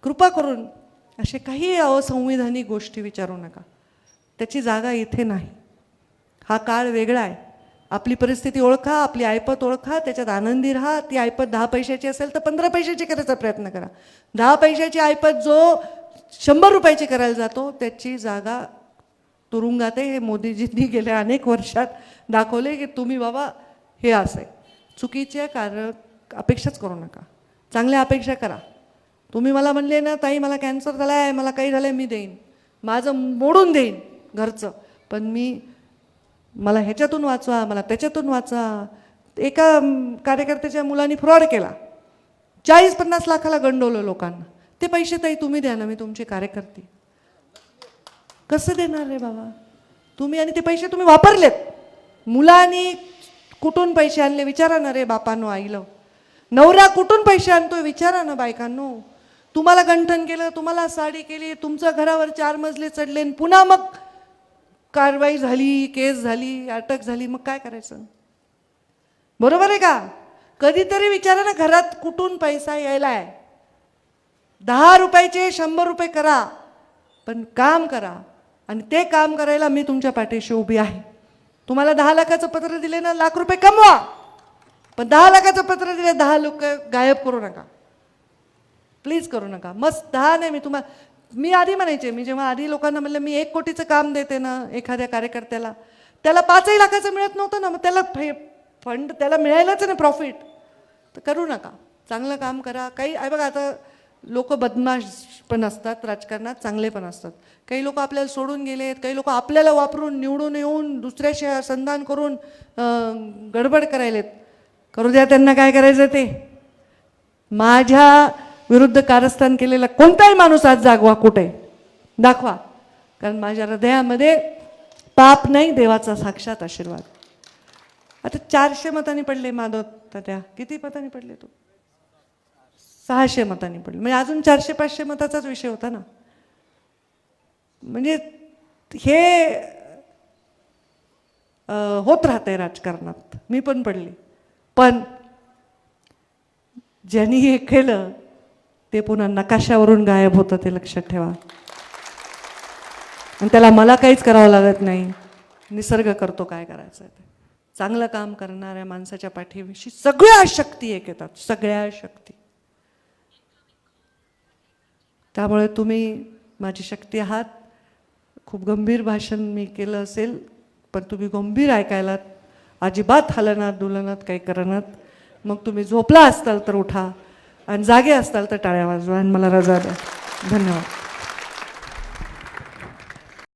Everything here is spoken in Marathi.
कृपा करून असे काही असंविधानिक गोष्टी विचारू नका. त्याची जागा इथे नाही. हा काळ वेगळा आहे. आपली परिस्थिती ओळखा, आपली ऐपत ओळखा, त्याच्यात आनंदी राहा. ती ऐपत 10 पैशाची असेल तर 15 पैशाची करायचा प्रयत्न करा. 10 पैशाची ऐपत जो 100 रुपयाची करायला जातो त्याची जागा तुरुंगात आहे. हे मोदीजींनी गेल्या अनेक वर्षात दाखवले की तुम्ही बाबा हे असं चुकीच्या अपेक्षाच करू नका. चांगल्या अपेक्षा करा. तुम्ही मला म्हणले ना ताई मला कॅन्सर झाला आहे, मला काही झालं आहे, मी देईन, माझं मोडून देईन घरचं, पण मला ह्याच्यातून वाचवा, मला त्याच्यातून वाचवा. एका कार्यकर्त्याच्या मुलांनी फ्रॉड केला, 40-50 लाखाला गंडवलं लोकांना. ते पैसे ताई तुम्ही द्या ना, मी तुमची कार्यकर्ती. कसं देणार रे बाबा तुम्ही? आणि ते पैसे तुम्ही वापरलेत. मुलांनी कुठून पैसे आणले विचारा ना रे बापांनो, आईलं. नवरा कुठून पैसे आणतोय विचारा ना बायकांनो. तुम्हाला गंठन केलं, तुम्हाला साडी केली, तुमच्या घरावर 4 मजले चढले, पुन्हा मग कारवाई झाली, केस झाली, अटक झाली, मग काय करायचं? बरोबर आहे का? कधीतरी विचारा ना घरात कुठून पैसा यायलाय. 10 रुपयाचे 100 रुपये करा, पण काम करा. आणि ते काम करायला मी तुमच्या पाठीशी उभी आहे. तुम्हाला 10 लाखाचं पत्र दिले ना, लाख रुपये कमवा, पण 10 लाखाचं पत्र दिले 10 लोक गायब करू नका, प्लीज करू नका. मस्त 10 नाही, मी आधी म्हणायचे, मी जेव्हा आधी लोकांना म्हणलं मी 1 कोटीचं काम देते ना एखाद्या कार्यकर्त्याला, त्याला 5 लाखाचं मिळत नव्हतं ना, मग त्याला फंड त्याला मिळायलाच ना प्रॉफिट. तर करू नका, चांगलं काम करा. काही आहे बघा, आता लोक बदमाश पण असतात राजकारणात, चांगले पण असतात. काही लोक आपल्याला सोडून गेलेत, काही लोक आपल्याला वापरून निवडून येऊन दुसऱ्याशी संधान करून गडबड करायलेत. करू द्या त्यांना, काय करायचं ते. माझ्या विरुद्ध कारस्थान केलेला कोणताही माणूस आज जागवा कुठे दाखवा, कारण माझ्या हृदयामध्ये पाप नाही, देवाचा साक्षात आशीर्वाद. आता 400 मतांनी पडले माधव तात्या, किती मतांनी पडले? तू 600 मतांनी पडले, म्हणजे अजून 400-500 मताचाच विषय होता ना. म्हणजे हे होत राहतंय राजकारणात. मी पण पडली, पण ज्यांनी हे केलं ते पुन्हा नकाशावरून गायब होतं, ते लक्षात ठेवा. आणि त्याला मला काहीच करावं लागत नाही, निसर्ग करतो काय करायचं ते. चांगलं काम करणाऱ्या माणसाच्या पाठीविषयी सगळ्या शक्ती एक येतात, सगळ्या शक्ती. त्यामुळे तुम्ही माझी शक्ती आहात. खूप गंभीर भाषण मी केलं असेल, पण तुम्ही गंभीर ऐकायलात, अजिबात हलनात डुलनात काही करनात. मग तुम्ही झोपला असताल तर उठा, आणि जागे असताल तर टाळ्या वाजवा आणि मला रजा द्या. धन्यवाद.